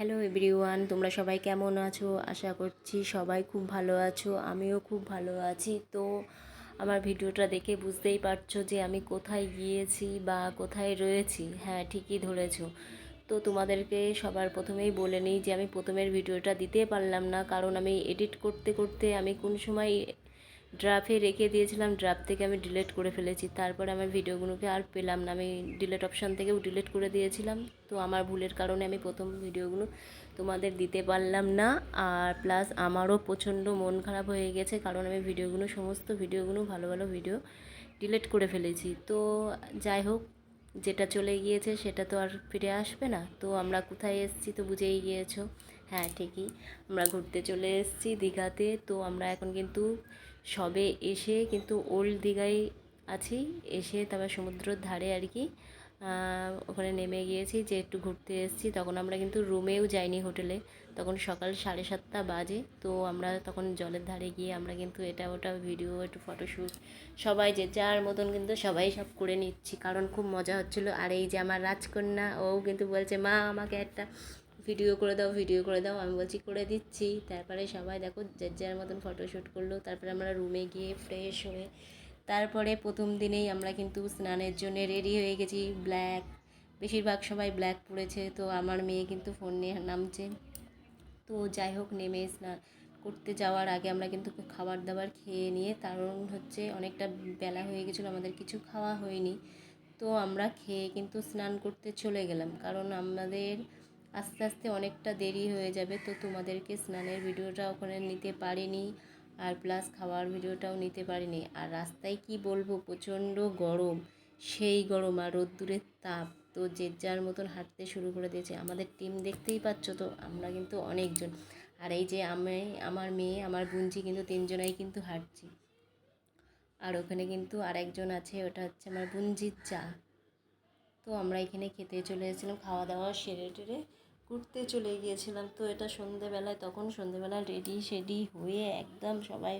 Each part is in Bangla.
হ্যালো এভরিওয়ান, তোমরা সবাই কেমন আছো? আশা করছি সবাই খুব ভালো আছো। আমিও খুব ভালো আছি। তো আমার ভিডিওটা দেখে বুঝতেই পারছো যে আমি কোথায় গিয়েছি বা কোথায় রয়েছি। হ্যাঁ, ঠিকই ধরেছো। তো তোমাদেরকে সবার প্রথমেই বলে নিই যে আমি প্রথমের ভিডিওটা দিতে পারলাম না, কারণ আমি এডিট করতে করতে আমি কোন সময় ড্রাফে রেখে দিয়েছিলাম, ড্রাফ থেকে আমি ডিলিট করে ফেলেছি। তারপরে আমার ভিডিওগুলোকে আর পেলাম না, আমি ডিলিট অপশান থেকেও ডিলিট করে দিয়েছিলাম। তো আমার ভুলের কারণে আমি প্রথম ভিডিওগুলো তোমাদের দিতে পারলাম না। আর প্লাস আমারও প্রচণ্ড মন খারাপ হয়ে গেছে, কারণ আমি সমস্ত ভিডিওগুলো ভালো ভালো ভিডিও ডিলিট করে ফেলেছি। তো যাই হোক, যেটা চলে গিয়েছে সেটা তো আর ফিরে আসবে না। তো আমরা কোথায় এসেছি তো বুঝেই গিয়েছো। হ্যাঁ, ঠিকই, আমরা ঘুরতে চলে এসেছি দীঘাতে। তো আমরা এখন কিন্তু সবে এসে কিন্তু ওল্ড দীঘায় আছি। এসে তারপর সমুদ্রের ধারে আর কি ওখানে নেমে গিয়েছি, যে একটু ঘুরতে এসেছি। তখন আমরা কিন্তু রুমেও যাইনি, হোটেলে। তখন সকাল 7:30 বাজে। তো আমরা তখন জলের ধারে গিয়ে আমরা কিন্তু এটা ওটা ভিডিও, একটু ফটোশ্যুট সবাই যে যার মতন কিন্তু সবাই সব করে নিচ্ছি, কারণ খুব মজা হচ্ছিলো। আর এই যে আমার রাজকন্যা, ও কিন্তু বলছে মা আমাকে একটা ভিডিও করে দাও, ভিডিও করে দাও। আমি বলছি করে দিচ্ছি। তারপরে সবাই দেখো যে যার মতন ফটোশ্যুট করলো। তারপরে আমরা রুমে গিয়ে ফ্রেশ হয়ে তারপরে প্রথম দিনেই আমরা কিন্তু স্নানের জন্য রেডি হয়ে গেছি। ব্ল্যাক, বেশিরভাগ সবাই ব্ল্যাক পরেছে। তো আমার মেয়ে কিন্তু ফোন নিয়ে নামছে। তো যাই হোক, নেমে স্নান করতে যাওয়ার আগে আমরা কিন্তু খাবার দাবার খেয়ে নিয়ে, কারণ হচ্ছে অনেকটা বেলা হয়ে গেছিলো, আমাদের কিছু খাওয়া হয়নি। তো আমরা খেয়ে কিন্তু স্নান করতে চলে গেলাম, কারণ আমাদের আস্তে আস্তে অনেকটা দেরি হয়ে যাবে। তো তোমাদেরকে স্নানের ভিডিওটা ওখানে নিতে পারিনি, আর প্লাস খাওয়ার ভিডিওটাও নিতে পারিনি। আর রাস্তায় কি বলবো, প্রচণ্ড গরম, সেই গরম আর রোদ্দুরের তাপ। তো যে যার মতন হাঁটতে শুরু করে দিয়েছে। আমাদের টিম দেখতেই পাচ্ছ, তো আমরা কিন্তু অনেকজন। আর এই যে আমি, আমার মেয়ে, আমার গুঞ্জি কিন্তু তিনজনাই কিন্তু হাঁটছি। আর ওখানে কিন্তু আরেকজন আছে, ওটা হচ্ছে আমার বুঞ্জির চা। তো আমরা এখানে খেতে চলে এসেছিলাম, খাওয়া দাওয়া সেরে টেরে ঘুরতে চলে গিয়েছিলাম। তো এটা সন্ধেবেলায়, তখন সন্ধেবেলায় রেডি সেডি হয়ে একদম সবাই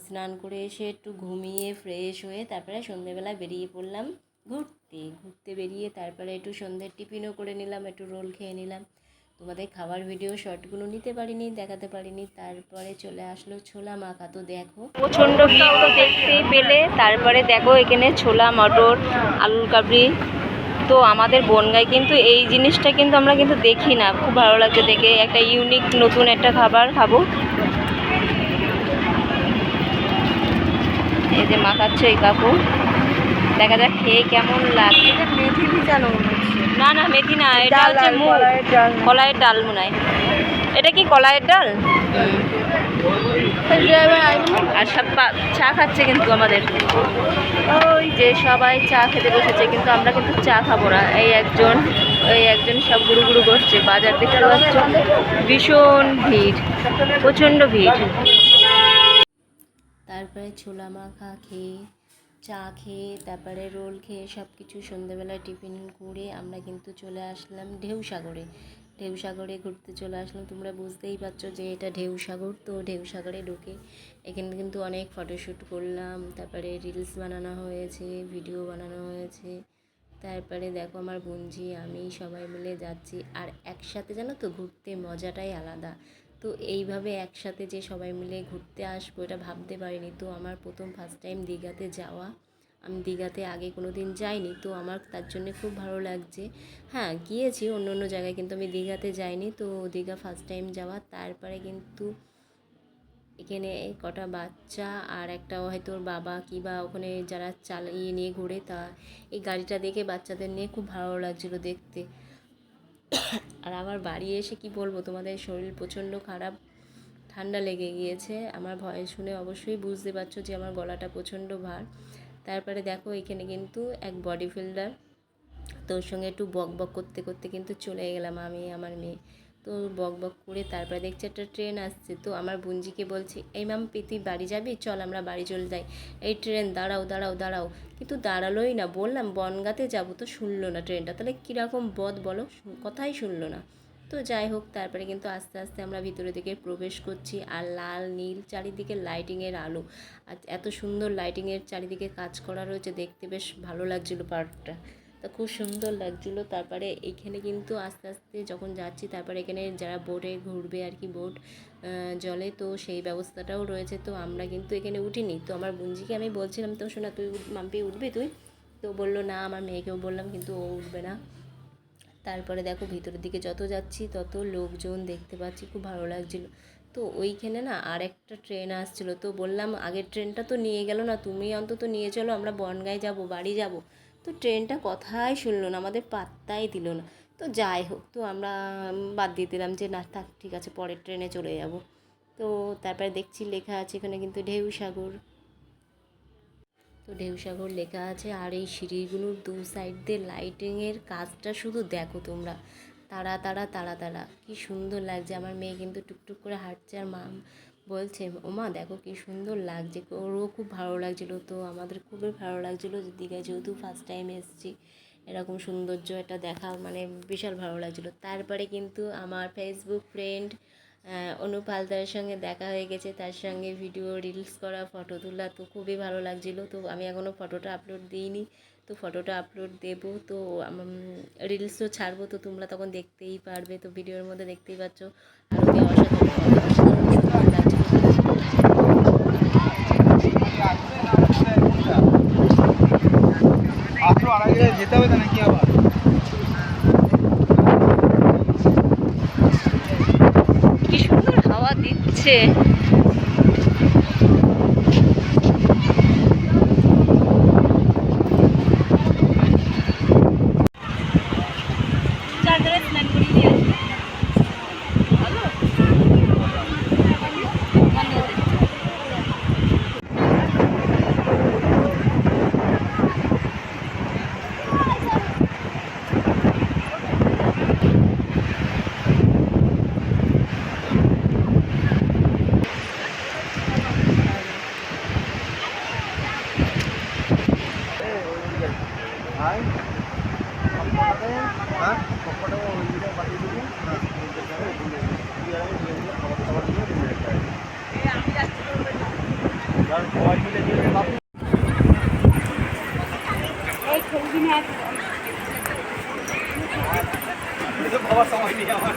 স্নান করে এসে একটু ঘুমিয়ে ফ্রেশ হয়ে তারপরে সন্ধেবেলায় বেরিয়ে পড়লাম ঘুরতে। ঘুরতে বেরিয়ে তারপরে একটু সন্ধ্যের টিফিনও করে নিলাম, একটু রোল খেয়ে নিলাম। তোমাদের খাবার ভিডিও শর্টগুলো নিতে পারিনি, দেখাতে পারিনি। তারপরে চলে আসলো ছোলা মাখা। তো দেখো প্রচণ্ড ভিড় তো দেখতে পেলে। তারপরে দেখো এখানে ছোলা মটর আলুর কাবড়ি। তো আমাদের বনগাঁয় কিন্তু এই জিনিসটা কিন্তু আমরা কিন্তু দেখি না, খুব ভালো লাগছে দেখে। একটা ইউনিক নতুন একটা খাবার খাবো। এই যে মাখাচ্ছে এই কাকু, দেখা যাক খেয়ে কেমন লাগে। মেথি ভিজানো মনে হচ্ছে। না না, মেথি না, এটা হচ্ছে মুগ, কলাইয়ের ডাল মনে হয়। এটা কি কলাইয়ের ডাল? আর সব চা খাচ্ছে কিন্তু আমাদের। ওই যে সবাই চা খেতে বসেছে, কিন্তু আমরা কিন্তু চা খাবো না। এই একজন সব গুরু গুরু করছে। বাজার দেখতে পাচ্ছ, ভীষণ ভিড়, প্রচণ্ড ভিড়। তারপরে ছোলা মাখা খেয়ে, চা খেয়ে, তারপরে রোল খেয়ে সব কিছু সন্ধ্যেবেলায় টিফিন করে আমরা কিন্তু চলে আসলাম ঢেউসাগরে ঘুরতে চলে আসলাম। তোমরা বুঝতেই পারছো যে এটা ঢেউসাগর। তো ঢেউসাগরে ঢুকে এখানে কিন্তু অনেক ফটোশ্যুট করলাম, তারপরে রিলস বানানো হয়েছে, ভিডিও বানানো হয়েছে। তারপরে দেখো আমার বোনঝি, আমি সবাই মিলে যাচ্ছি। আর একসাথে জানো তো ঘুরতে মজাটাই আলাদা। তো এইভাবে একসাথে যে সবাই মিলে ঘুরতে আসবো এটা ভাবতে পারিনি। তো আমার ফার্স্ট টাইম দীঘাতে যাওয়া। আমি দীঘাতে আগে কোনো দিন যাইনি, তো আমার তার জন্যে খুব ভালো লাগছে। হ্যাঁ, গিয়েছি অন্য অন্য জায়গায়, কিন্তু আমি দীঘাতে যাইনি। তো দীঘা ফার্স্ট টাইম যাওয়া। তারপরে কিন্তু এখানে কটা বাচ্চা আর একটা হয়তো ওর বাবা কিবা ওখানে যারা চালিয়ে নিয়ে ঘুরে, তা এই গাড়িটা দেখে বাচ্চাদের নিয়ে খুব ভালো লাগছিলো দেখতে। আর আমার বাড়ি এসে কি বলবো, তোমাদের শরীর প্রচণ্ড খারাপ, ঠান্ডা লেগে গিয়েছে। আমার ভয়েস শুনে অবশ্যই বুঝতে পারছো যে আমার গলাটা প্রচণ্ড ভার। তারপরে দেখো এখানে কিন্তু এক বডি বিল্ডার, তো ওর সঙ্গে একটু বক বক করতে করতে কিন্তু চলে গেলাম আমি, আমার মেয়ে। তো বক বক করে তারপরে দেখছি একটা ট্রেন আসছে। তো আমার বুঞ্জিকে বলছি, এই ম্যাম তুই বাড়ি যাবি, চল আমরা বাড়ি চলে যাই। এই ট্রেন দাঁড়াও দাঁড়াও দাঁড়াও, কিন্তু দাঁড়ালোই না। বললাম বনগাঁতে যাবো, তো শুনলো না ট্রেনটা। তাহলে কীরকম বদ বলো, কথাই শুনলো না। তো যাই হোক, তারপরে কিন্তু আস্তে আস্তে আমরা ভিতরের দিকে প্রবেশ করছি। আর লাল নীল চারিদিকে লাইটিংয়ের আলো, আর এত সুন্দর লাইটিংয়ের চারিদিকে কাজ করা রয়েছে, দেখতে বেশ ভালো লাগছিলো পার্কটা। তো খুব সুন্দর লাগছিলো। তারপরে এইখানে কিন্তু আস্তে আস্তে যখন যাচ্ছি, তারপরে এখানে যারা বোটে ঘুরবে আর কি, বোট জলে, তো সেই ব্যবস্থাটাও রয়েছে। তো আমরা কিন্তু এখানে উঠিনি। তো আমার বোনজিকে আমি বলছিলাম, তো শোনা তুই মাম্পি উঠবি তুই? তো বললো না, আমার মেয়েকেও বললাম কিন্তু ও উঠবে না। তারপরে দেখো ভিতরের দিকে যত যাচ্ছি তত লোকজন দেখতে পাচ্ছি, খুব ভালো লাগছিলো। তো ওইখানে না আর একটা ট্রেন আসছিলো, তো বললাম আগের ট্রেনটা তো নিয়ে গেল না, তুমি অন্তত নিয়ে চলো, আমরা বনগাঁয় যাব, বাড়ি যাব। তো ট্রেনটা কথাই শুনলো না, আমাদের পাত্তাই দিল না। তো যাই হোক, তো আমরা বাদ দিয়ে দিলাম যে না থাক, ঠিক আছে পরের ট্রেনে চলে যাব। তো তারপরে দেখছি লেখা আছে এখানে কিন্তু ঢেউসাগর। তো ঢেউসাগর লেখা আছে। আর এই সিঁড়িগুলোর দু সাইড দিয়ে লাইটিংয়ের কাজটা শুধু দেখো তোমরা, তারা তারা তারা তারা, কী সুন্দর লাগছে। আমার মেয়ে কিন্তু টুকটুক করে হাঁটছে, আর মা বলছে ওমা দেখো কী সুন্দর লাগছে, ওরও খুব ভালো লাগছিলো। তো আমাদের খুবই ভালো লাগছিলো যে দীঘায় যেহেতু ফার্স্ট টাইম এসেছি, এরকম সৌন্দর্য এটা দেখা মানে বিশাল ভালো লাগছিলো। তারপরে কিন্তু আমার ফেসবুক ফ্রেন্ড অনুপ হালদারের সঙ্গে দেখা হয়ে গেছে, তার সঙ্গে ভিডিও রিলস করা, ফটো তোলা, তো খুবই ভালো লাগছিলো। তো আমি এখনও ফটোটা আপলোড দিইনি, তো ফটোটা আপলোড দেবো। তো রিলসও ছাড়বো, তো তোমরা তখন দেখতেই পারবে। তো ভিডিওর মধ্যে দেখতেই পাচ্ছ। আর ওকে অসাধারণ সুন্দর লাগছিলো। যেতে হবে নাকি আবার কি সুন্দর হাওয়া দিচ্ছে। সময় নেই আমার।